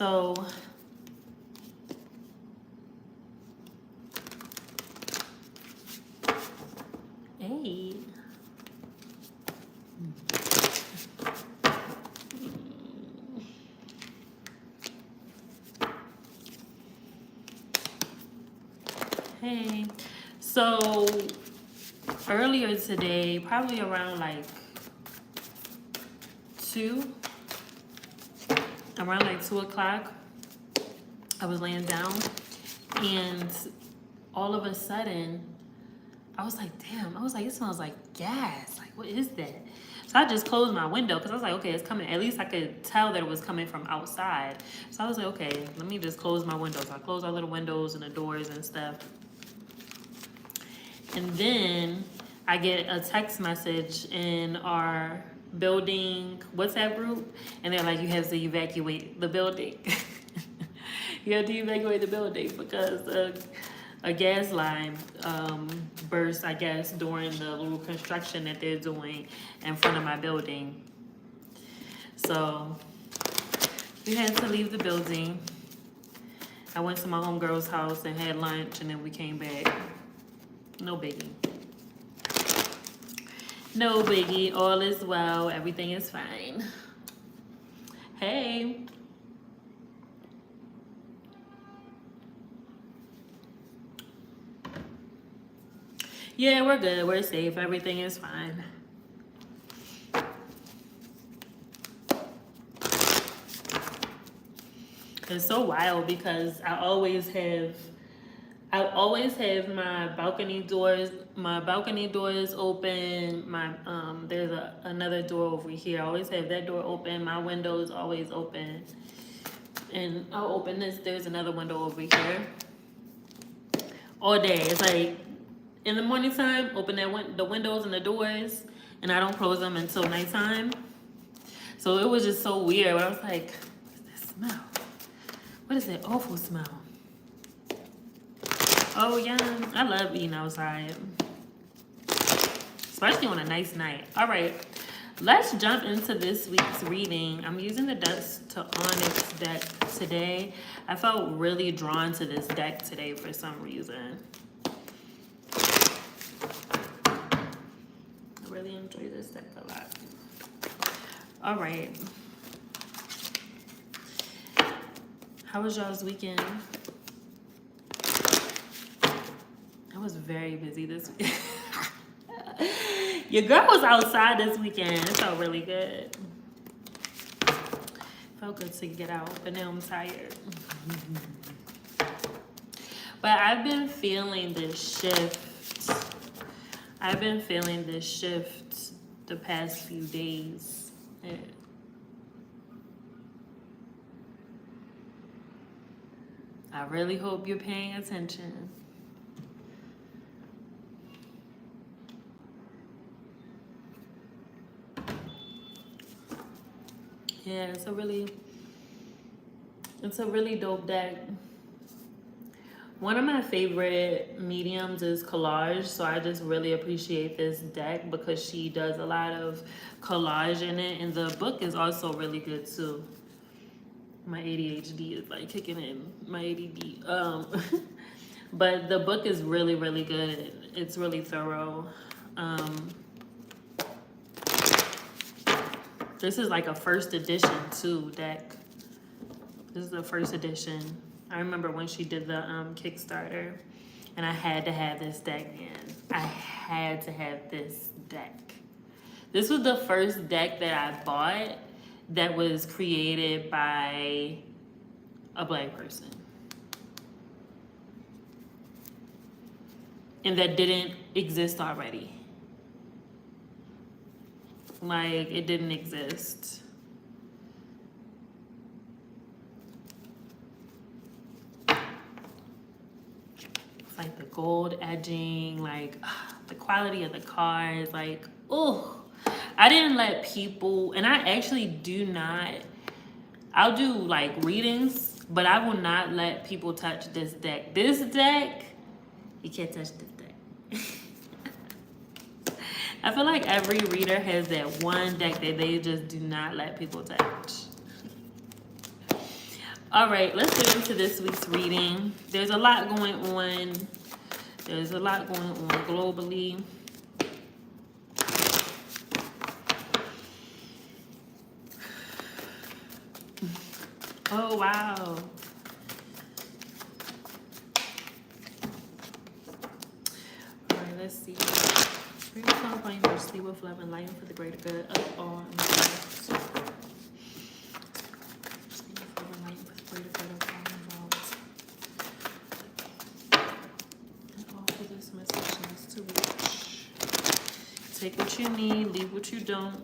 So hey. Hey. So earlier today, probably around like 2 o'clock, I was laying down, and all of a sudden I was like, damn, I was like, it smells like gas. Like, what is that? So I just closed my window because I was like, okay, it's coming. At least I could tell that it was coming from outside. So I was like, okay, let me just close my windows. So I closed all the windows and the doors and stuff. And then I get a text message in our building WhatsApp group, and they're like, you have to evacuate the building. You have to evacuate the building because a gas line burst, I guess, during the little construction that they're doing in front of my building. So we had to leave the building. I went to my homegirl's house and had lunch, and then we came back. No biggie. No biggie. All is well. Everything is fine. Hey. Yeah, we're good. We're safe. Everything is fine. It's so wild because I always have my balcony doors open. My there's another door over here. I always have that door open. My window is always open. And I'll open this. There's another window over here. All day. It's like in the morning time, open the windows and the doors, and I don't close them until nighttime. So it was just so weird. I was like, what's that smell? What is that awful smell? Oh yeah, I love eating outside, especially on a nice night. All right, let's jump into this week's reading. I'm using the Dust to Onyx deck today. I felt really drawn to this deck today for some reason. I really enjoy this deck a lot. All right. How was y'all's weekend? I was very busy this week. Your girl was outside this weekend. It felt really good. Felt good to get out, but now I'm tired. But I've been feeling this shift. The past few days. Yeah. I really hope you're paying attention. Yeah, it's a really dope deck. One of my favorite mediums is collage, so I just really appreciate this deck because she does a lot of collage in it, and the book is also really good too. My ADHD is like kicking in, my ADD. But the book is really, really good. It's really thorough. This is like a first edition too deck. This is the first edition. I remember when she did the Kickstarter, and I had to have this deck, man. I had to have this deck. This was the first deck that I bought that was created by a Black person. And that didn't exist already. Like, it didn't exist. It's like the gold edging, like the quality of the cards, like, oh. I didn't let people, and I actually do not, I'll do like readings, but I will not let people touch this deck. This deck, you can't touch this deck. I feel like every reader has that one deck that they just do not let people touch. All right, let's get into this week's reading. There's a lot going on. There's a lot going on globally. Oh, wow. All right, let's see. Bring some flame mercy with love and light for the greater good of all. Take what you need, leave what you don't.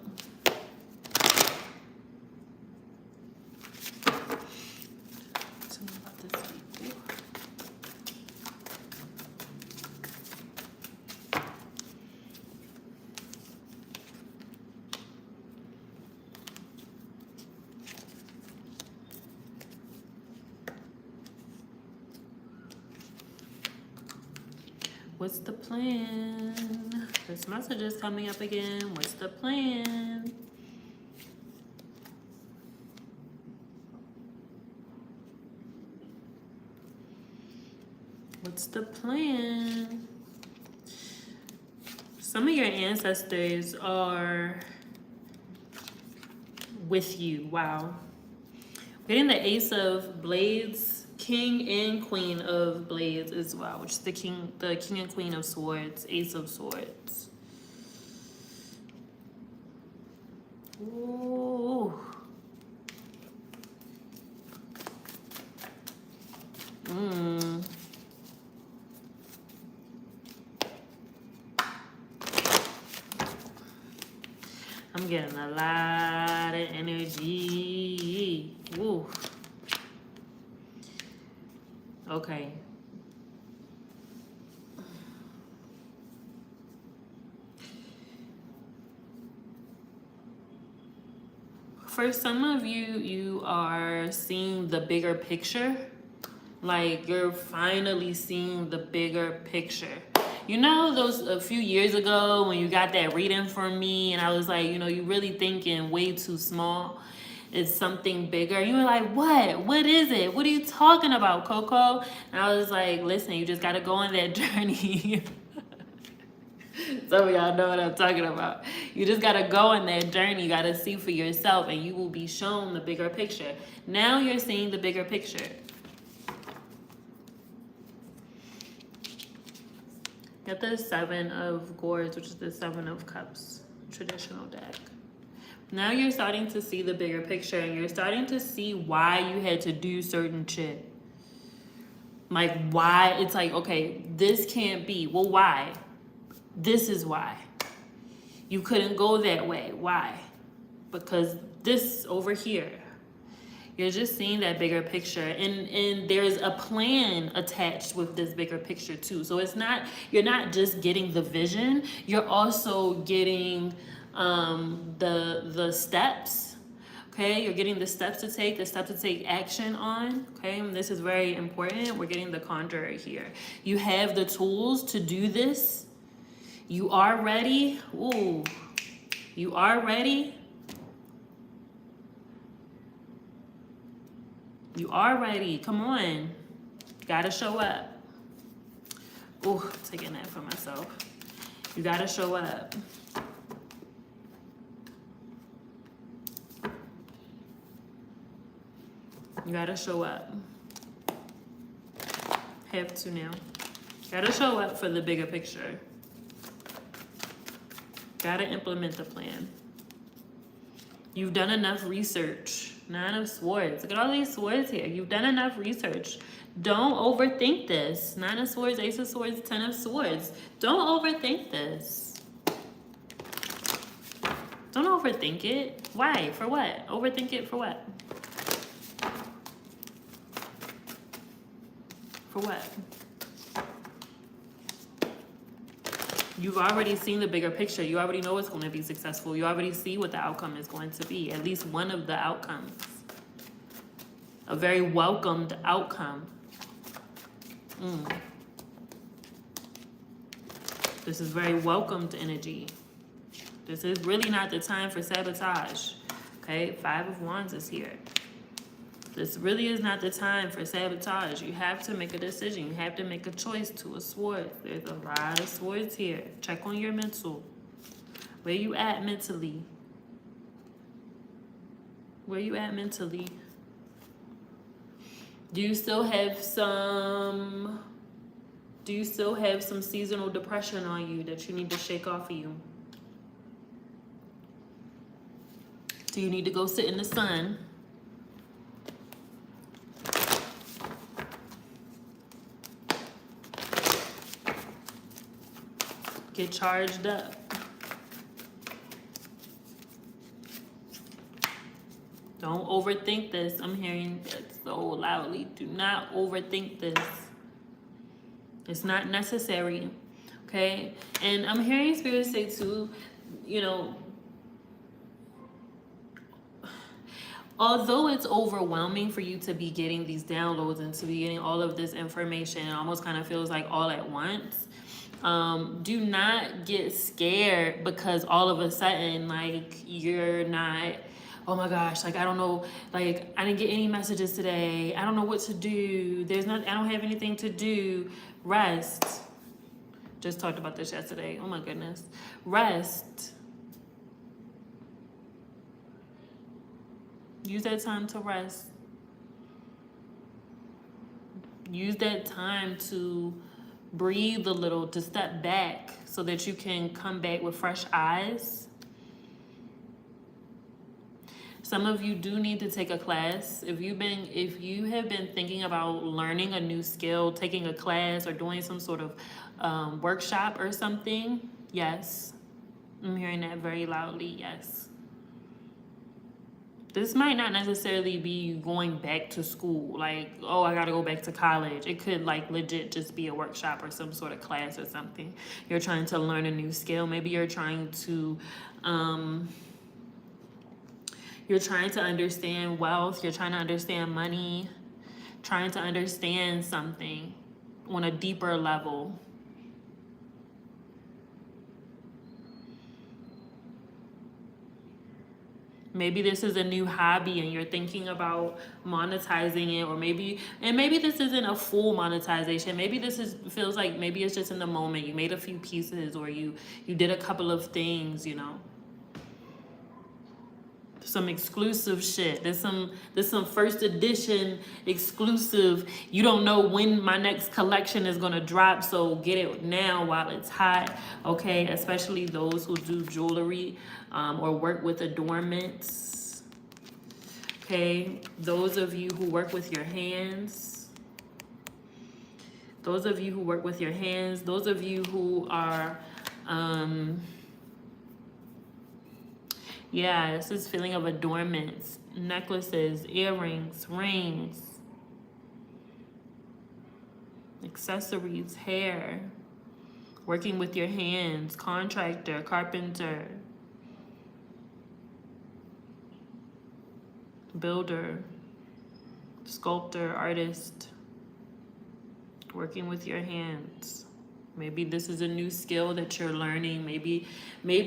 Tell me about this week. What's the plan? This message is coming up again. What's the plan? What's the plan? Some of your ancestors are with you. Wow. Getting the Ace of Blades, King and Queen of Blades as well, which is the King and Queen of Swords, Ace of Swords. Ooh. I'm getting a lot of energy. Ooh. Okay. For some of you, you are seeing the bigger picture. Like you're finally seeing the bigger picture. You know, those a few years ago when you got that reading from me and I was like, you know, you really thinking way too small. It's something bigger. You were like, what? What is it? What are you talking about, Coco? And I was like, listen, you just got to go on that journey. Some of y'all know what I'm talking about. You just got to go on that journey. You got to see for yourself and you will be shown the bigger picture. Now you're seeing the bigger picture. Get the Seven of Gourds, which is the Seven of Cups, traditional deck. Now you're starting to see the bigger picture and you're starting to see why you had to do certain shit. Like why, it's like, okay, this can't be. Well, why? This is why. You couldn't go that way. Why? Because this over here. You're just seeing that bigger picture and there's a plan attached with this bigger picture too. So it's not, you're not just getting the vision, you're also getting the steps. Okay, you're getting the steps to take action on. Okay, and this is very important. We're getting the Conjurer here. You have the tools to do this. You are ready. Ooh, you are ready. You are ready. Come on. Gotta show up. Ooh, taking that for myself. You gotta show up. You gotta show up. Have to now. Gotta show up for the bigger picture. Gotta implement the plan. You've done enough research. Nine of Swords. Look at all these swords here. You've done enough research. Don't overthink this. Nine of Swords, Ace of Swords, Ten of Swords. Don't overthink this. Don't overthink it. Why? For what? Overthink it for what? For what? You've already seen the bigger picture. You already know it's going to be successful. You already see what the outcome is going to be. At least one of the outcomes. A very welcomed outcome. This is very welcomed energy. This is really not the time for sabotage. Okay, Five of Wands is here. This really is not the time for sabotage. You have to make a decision. You have to make a choice to a sword. There's a lot of swords here. Check on your mental. Where you at mentally? Where you at mentally? Do you still have some seasonal depression on you that you need to shake off of you? Do you need to go sit in the sun? Get charged up. Don't overthink this. I'm hearing that so loudly. Do not overthink this. It's not necessary. Okay? And I'm hearing Spirit say too, you know, although it's overwhelming for you to be getting these downloads and to be getting all of this information, it almost kind of feels like all at once. Do not get scared because all of a sudden, like, you're not, oh my gosh, like, I don't know, like, I didn't get any messages today. I don't know what to do. I don't have anything to do. Rest. Just talked about this yesterday. Oh my goodness. Rest. Use that time to rest. Use that time to breathe a little, to step back so that you can come back with fresh eyes. Some of you do need to take a class. If you have been thinking about learning a new skill, taking a class or doing some sort of workshop or something, yes. I'm hearing that very loudly, yes. This might not necessarily be going back to school, like, oh, I gotta go back to college. It could, like, legit just be a workshop or some sort of class or something. You're trying to learn a new skill. Maybe you're trying to understand wealth. You're trying to understand money, trying to understand something on a deeper level. Maybe this is a new hobby and you're thinking about monetizing it, or maybe this isn't a full monetization. Maybe feels like maybe it's just in the moment. You made a few pieces, or you did a couple of things, you know. Some exclusive shit. There's some first edition exclusive. You don't know when my next collection is gonna drop, so get it now while it's hot. Okay, especially those who do jewelry or work with adornments. Okay, those of you who work with your hands. Those of you who work with your hands. Those of you who are yeah, it's this feeling of adornments, necklaces, earrings, rings, accessories, hair, working with your hands, contractor, carpenter, builder, sculptor, artist, working with your hands. Maybe this is a new skill that you're learning. Maybe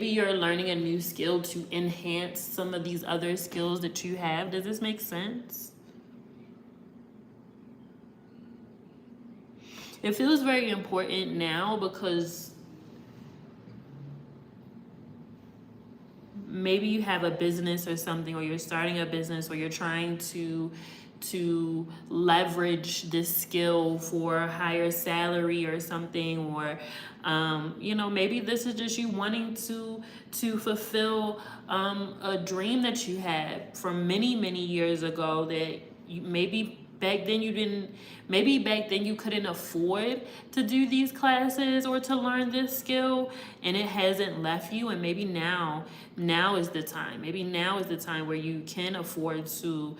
you're learning a new skill to enhance some of these other skills that you have. Does this make sense? It feels very important now because maybe you have a business or something, or you're starting a business, or you're trying to leverage this skill for a higher salary or something, or you know, maybe this is just you wanting to fulfill a dream that you had from many years ago that maybe back then you couldn't afford to do these classes or to learn this skill, and it hasn't left you, and maybe now is the time. Maybe now is the time where you can afford to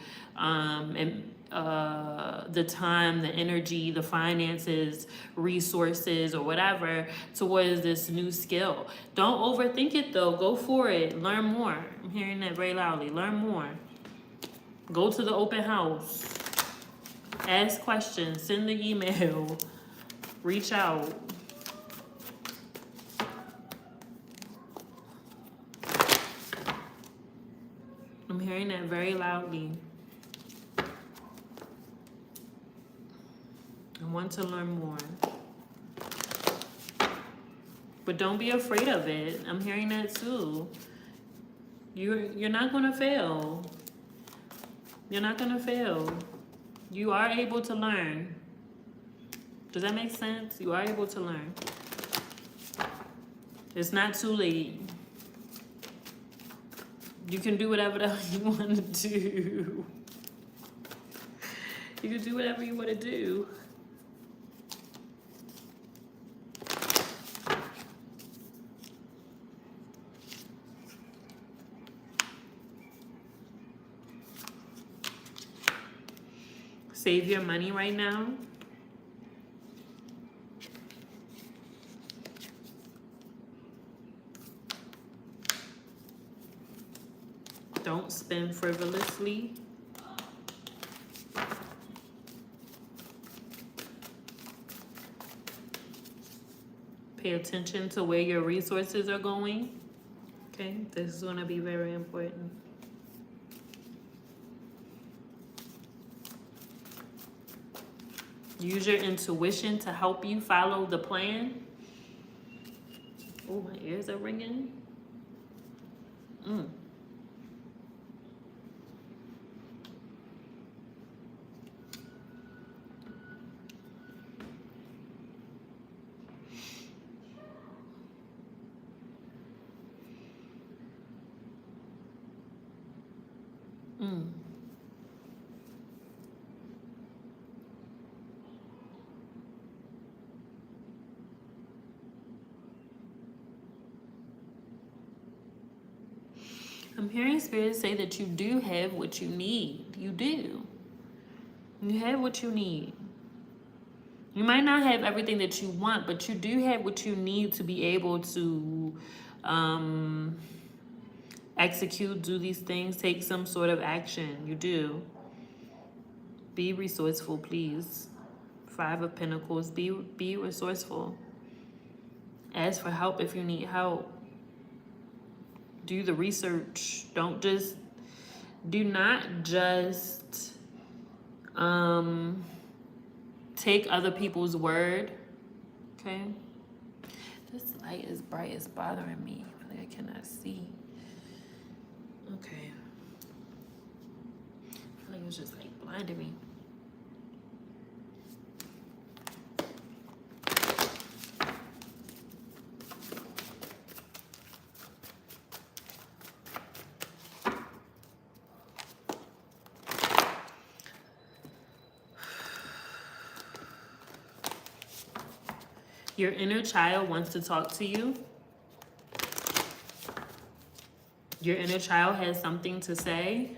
the time, the energy, the finances, resources, or whatever towards this new skill. Don't overthink it though. Go for it. Learn more. I'm hearing that very loudly. Learn more. Go to the open house. Ask questions. Send the email. Reach out. I'm hearing that very loudly. want to learn more. But don't be afraid of it. I'm hearing that too. You're not gonna fail. You're not gonna fail. You are able to learn. Does that make sense? You are able to learn. It's not too late. You can do whatever the hell you want to do. You can do whatever you want to do. Save your money right now. Don't spend frivolously. Pay attention to where your resources are going. Okay, this is going to be very important. Use your intuition to help you follow the plan. Oh, my ears are ringing. I'm hearing Spirit say that you do have what you need. You do. You have what you need. You might not have everything that you want, but you do have what you need to be able to execute, do these things, take some sort of action. You do. Be resourceful, please. 5 of Pentacles. Be resourceful. Ask for help if you need help. Do the research. Do not just take other people's word. Okay? This light is bright. It's bothering me. I feel like I cannot see. Okay. I feel like it's just like blinding me. Your inner child wants to talk to you. Your inner child has something to say.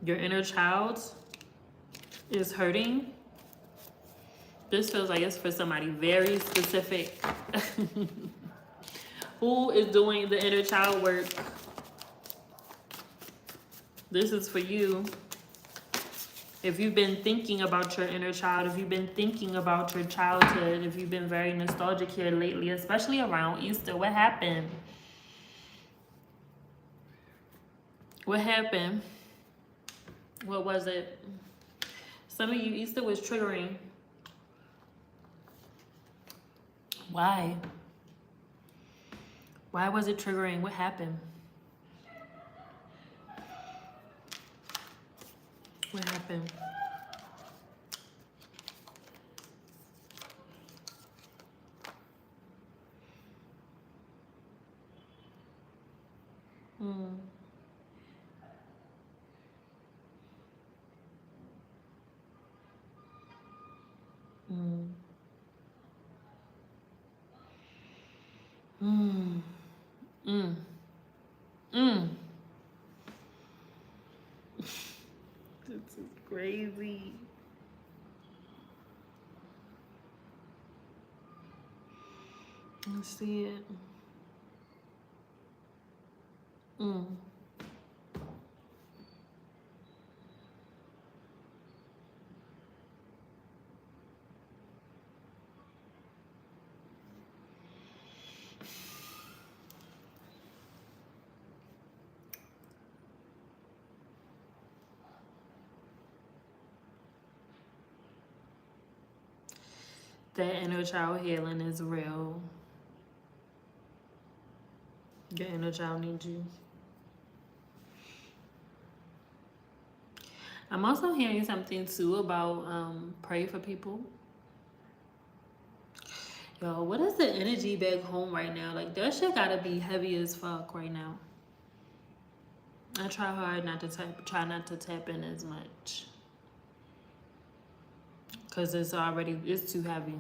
Your inner child is hurting. This feels like it's for somebody very specific. Who is doing the inner child work? This is for you. If you've been thinking about your inner child, if you've been thinking about your childhood, if you've been very nostalgic here lately, especially around Easter, what happened? What happened? What was it? Some of you, Easter was triggering. Why? Why was it triggering? What happened? What happened? This is crazy. I see it. That inner child healing is real. Your inner child needs you. I'm also hearing something too about pray for people. Yo, what is the energy back home right now? Like, that shit gotta be heavy as fuck right now. I try hard not to tap in as much. Cause it's too heavy.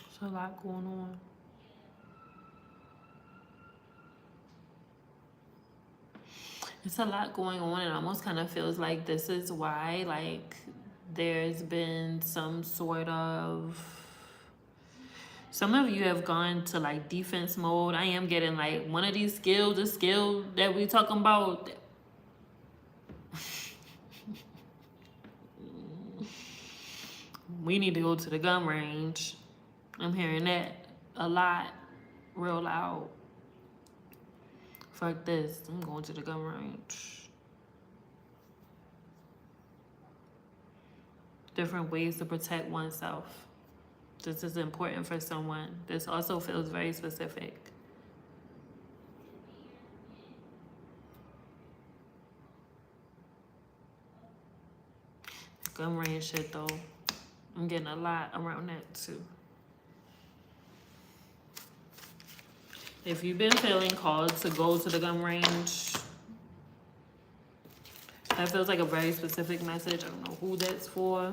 It's a lot going on. It's a lot going on. It almost kind of feels like this is why, like, there's been some of you have gone to like defense mode. I am getting like one of these skills, the skill that we talking about. We need to go to the gun range. I'm hearing that a lot, real loud. Fuck this, I'm going to the gun range. Different ways to protect oneself. This is important for someone. This also feels very specific. Gun range shit though, I'm getting a lot around that too. If you've been feeling called to go to the gun range, that feels like a very specific message. I don't know who that's for.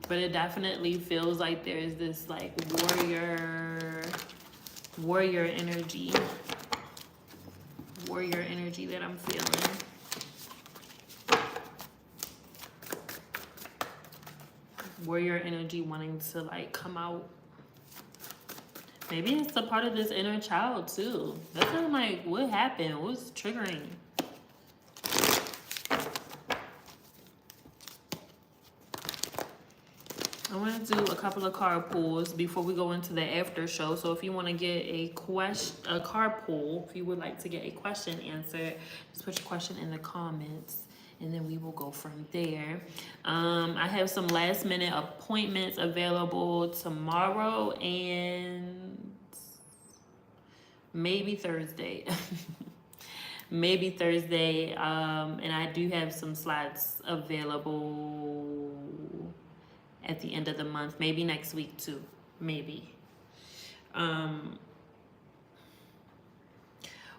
But it definitely feels like there's this like warrior energy. Warrior energy that I'm feeling. Warrior energy wanting to like come out. Maybe it's a part of this inner child too. That's kind of like, what happened? What's triggering? I want to do a couple of card pulls before we go into the after show. So if you want to get a card pull, if you would like to get a question answered, just put your question in the comments and then we will go from there. I have some last minute appointments available tomorrow and maybe Thursday. Maybe Thursday. And I do have some slots available at the end of the month, maybe next week too, maybe.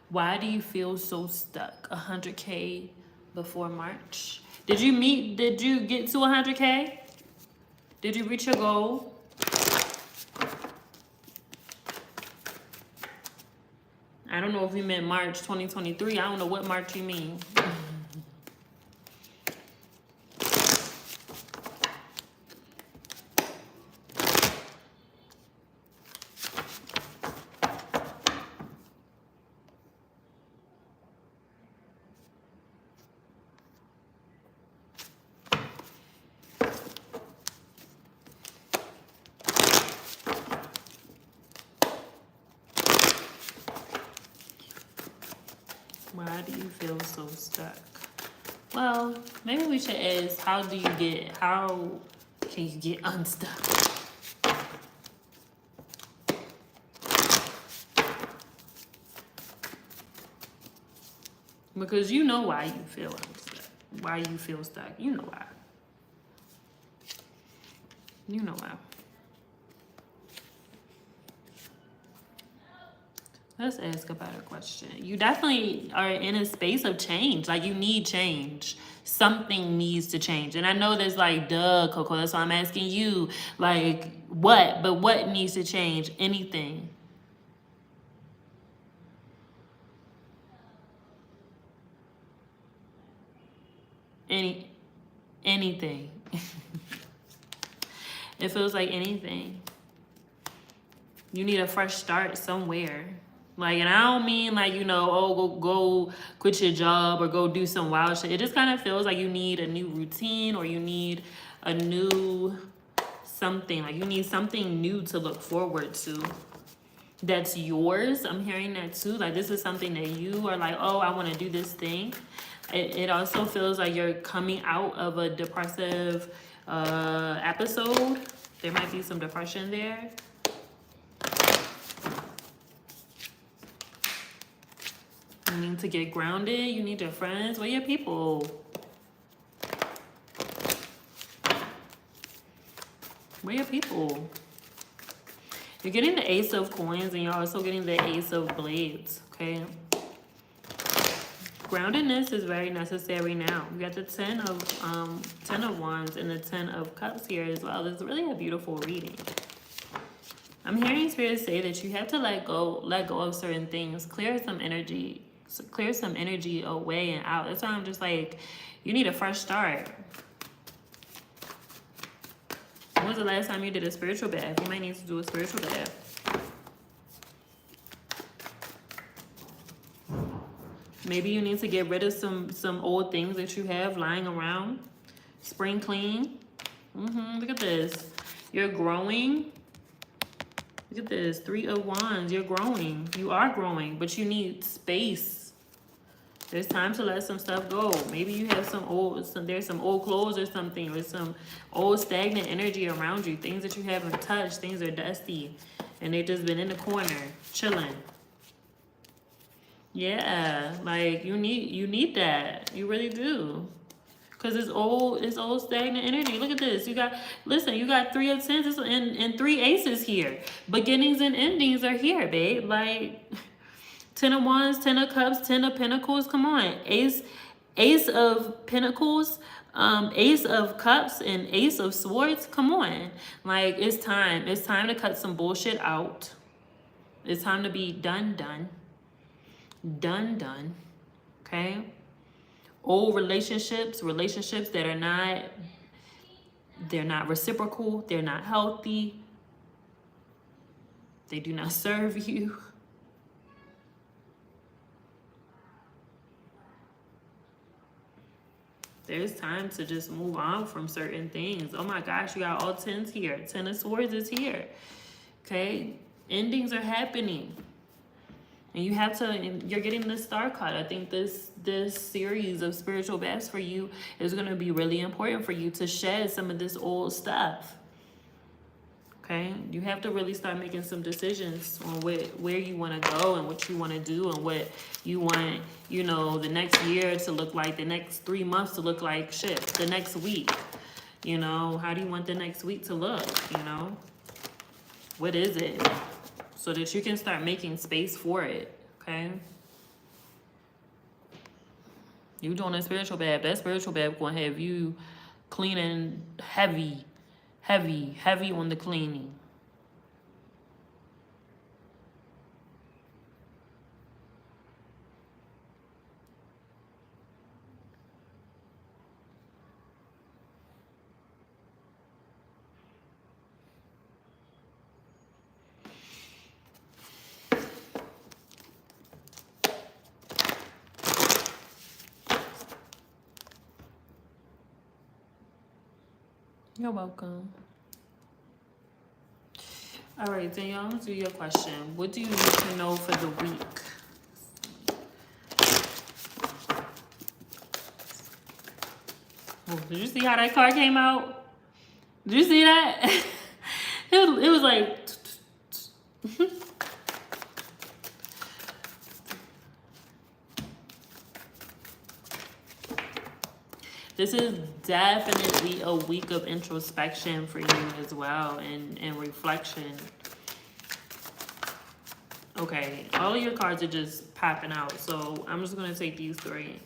Why do you feel so stuck? 100K before March. Did you get to 100K? Did you reach your goal? I don't know if you meant March 2023. I don't know what March you mean. Why do you feel so stuck? Well, maybe we should ask, how can you get unstuck? Because you know why you feel unstuck. Why you feel stuck. You know why. You know why. Let's ask a better question. You definitely are in a space of change. Like, you need change. Something needs to change. And I know there's like, duh, Coco, that's why I'm asking you. Like, what? But what needs to change? Anything. Anything. It feels like anything. You need a fresh start somewhere. Like, and I don't mean like, you know, oh, go quit your job or go do some wild shit. It just kind of feels like you need a new routine, or you need a new something. Like, you need something new to look forward to. That's yours. I'm hearing that too. Like, this is something that you are like, oh, I want to do this thing. It also feels like you're coming out of a depressive episode. There might be some depression there. You need to get grounded. You need your friends. Where your people? Where your people? You're getting the Ace of Coins, and you're also getting the Ace of Blades, okay? Groundedness is very necessary now. You got the Ten of Wands and the 10 of Cups here as well. It's really a beautiful reading. I'm hearing Spirit say that you have to let go of certain things, clear some energy away and out. That's why I'm just like, you need a fresh start. When was the last time you did a spiritual bath? You might need to do a spiritual bath. Maybe you need to get rid of some old things that you have lying around. Spring clean. Look at this. You're growing. Look at this. 3 of Wands. You're growing. You are growing, but you need space. There's time to let some stuff go. Maybe you have there's some old clothes or something, or some old stagnant energy around you. Things that you haven't touched. Things are dusty, and they've just been in the corner, chilling. Yeah, like you need that. You really do. Cause it's old stagnant energy. Look at this. You got 3 of Tens and 3 Aces here. Beginnings and endings are here, babe. Like 10 of Wands, 10 of Cups, 10 of Pentacles. Come on. Ace of Pentacles, Ace of Cups, and Ace of Swords. Come on. Like, it's time. It's time to cut some bullshit out. It's time to be done. Okay? Old relationships that are not reciprocal, they're not healthy, they do not serve you. There's time to just move on from certain things. Oh my gosh, you got all 10s here. 10 of Swords is here. Okay? Endings are happening. And you're getting the Star card. I think this series of spiritual baths for you is going to be really important for you to shed some of this old stuff. Okay? You have to really start making some decisions on where you want to go and what you want to do and what you want, the next year to look like, the next 3 months to look like, the next week. How do you want the next week to look, What is it? So that you can start making space for it, okay? You doing a spiritual bath. That spiritual bath going to have you cleaning heavy on the cleaning. You're welcome. All right, Danielle, I'm going to do your question. What do you need to know for the week? Oh, did you see how that card came out? Did you see that? It was like... This is definitely a week of introspection for you as well, and reflection. Okay, all of your cards are just popping out, so I'm just going to take these 3.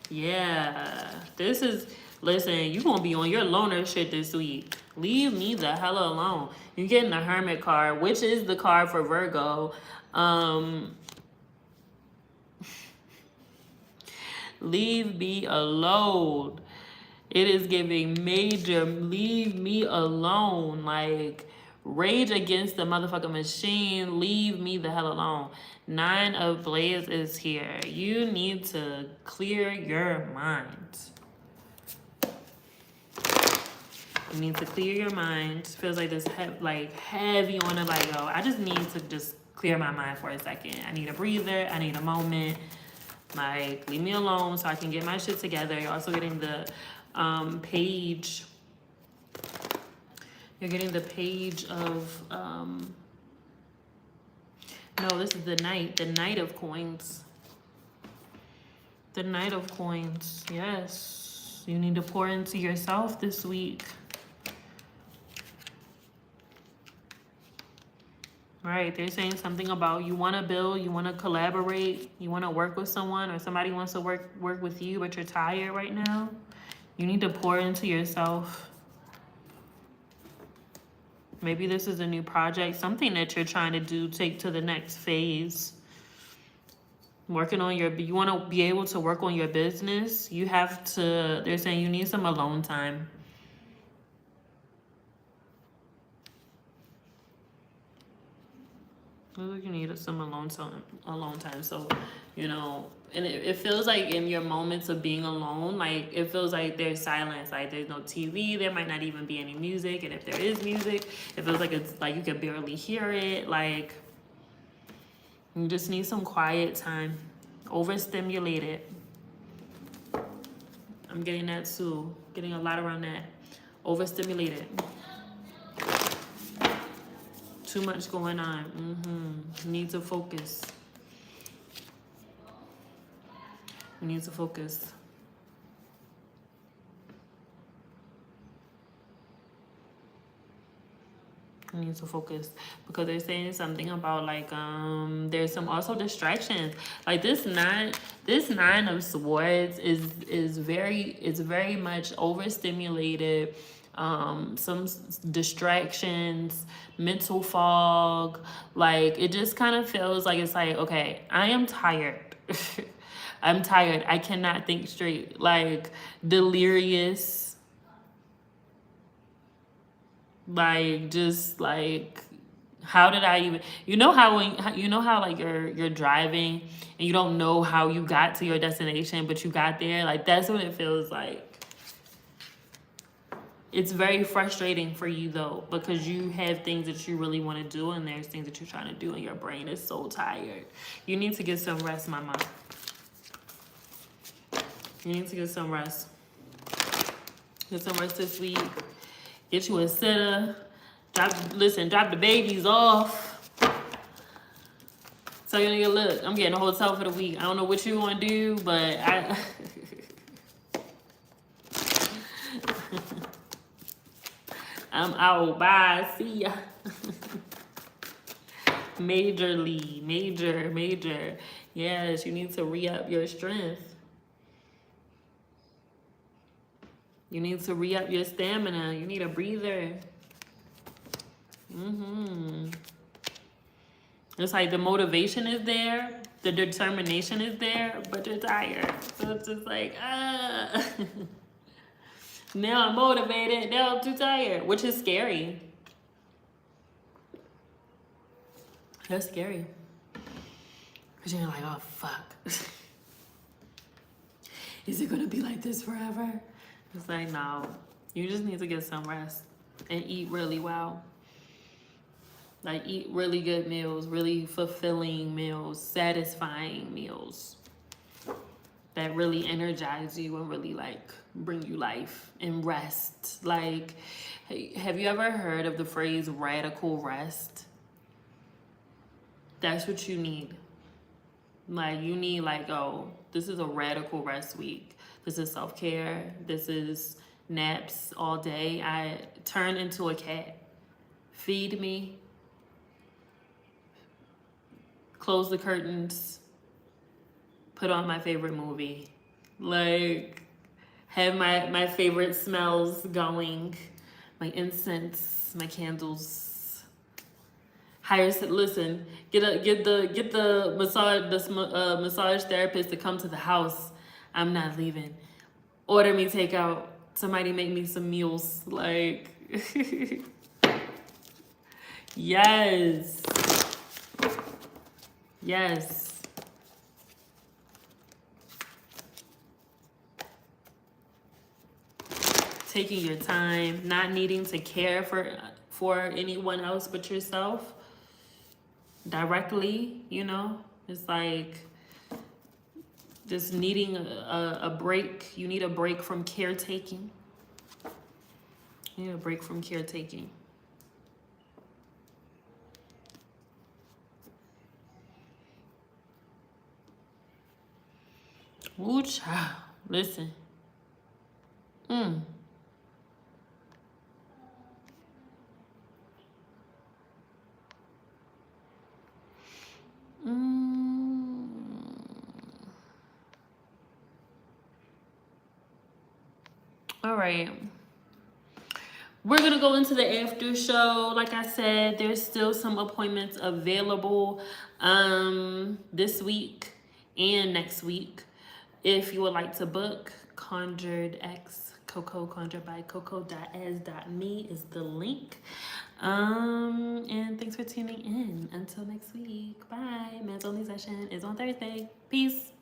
Yeah, this is... Listen, you're going to be on your loner shit this week. Leave me the hell alone. You're getting the Hermit card, which is the card for Virgo. Leave me alone. It is giving major leave me alone. Like, Rage against the motherfucking machine. Leave me the hell alone. 9 of Blades is here. You need to clear your mind. You need to clear your mind. Feels like this heavy on it. Like, yo, I just need to just clear my mind for a second. I need a breather. I need a moment. Like, leave me alone so I can get my shit together. You're also getting the page. You're getting the page of, no, this is the Knight of Coins. The Knight of Coins, yes. You need to pour into yourself this week. Right, they're saying something about you want to build, you want to collaborate, you want to work with someone, or somebody wants to work with you, but you're tired right now. You need to pour into yourself. Maybe this is a new project, something that you're trying to do, take to the next phase. Working on you want to be able to work on your business. You have to, they're saying you need some alone time. You need some alone time. So, you know, and it feels like in your moments of being alone, like it feels like there's silence, like there's no TV, there might not even be any music, and if there is music, it feels like it's like you can barely hear it. Like you just need some quiet time. Overstimulated. I'm getting that too. Getting a lot around that. Overstimulated. Too much going on. Need to focus. We need to focus. I need to focus because they're saying something about like there's some also distractions. Like this nine of swords is very much overstimulated. Some distractions, mental fog. Like it just kind of feels like it's like, okay, I am tired. I'm tired. I cannot think straight. Like delirious. Like just like how did I even, you know how like you're driving and you don't know how you got to your destination, but you got there. Like that's what it feels like. It's very frustrating for you though, because you have things that you really want to do and there's things that you're trying to do and your brain is so tired. You need to get some rest, mama. You need to get some rest. Get some rest this week. Get you a sitter. Drop the babies off. So you nigga, look, I'm getting a hotel for the week. I don't know what you want to do, but I'm out. Bye. See ya. Major. Yes, you need to re-up your strength. You need to re-up your stamina. You need a breather. It's like the motivation is there. The determination is there, but you're tired. So it's just like, now I'm motivated. Now I'm too tired, which is scary. That's scary. Because you're like, oh, fuck. Is it going to be like this forever? It's like, no. You just need to get some rest and eat really well. Like, eat really good meals, really fulfilling meals, satisfying meals that really energize you and really, like, bring you life and rest. Like, have you ever heard of the phrase radical rest? That's what you need. Like, you need, like, oh, this is a radical rest week. This is self-care. This is naps all day. I turn into a cat. Feed me. Close the curtains. Put on my favorite movie. Like, have my favorite smells going. My incense, my candles. Listen, get the massage therapist to come to the house. I'm not leaving. Order me takeout. Somebody make me some meals. Like, Yes. Yes. Taking your time, not needing to care for anyone else but yourself directly, you know? It's like just needing a break. You need a break from caretaking. You need a break from caretaking. Ooh, child. Listen. Mm. Mm. All right. We're going to go into the after show. Like I said, there's still some appointments available this week and next week. If you would like to book, Conjured X Coco, conjured by coco.as.me is the link. And thanks for tuning in. Until next week. Bye. Man's only session is on Thursday. Peace.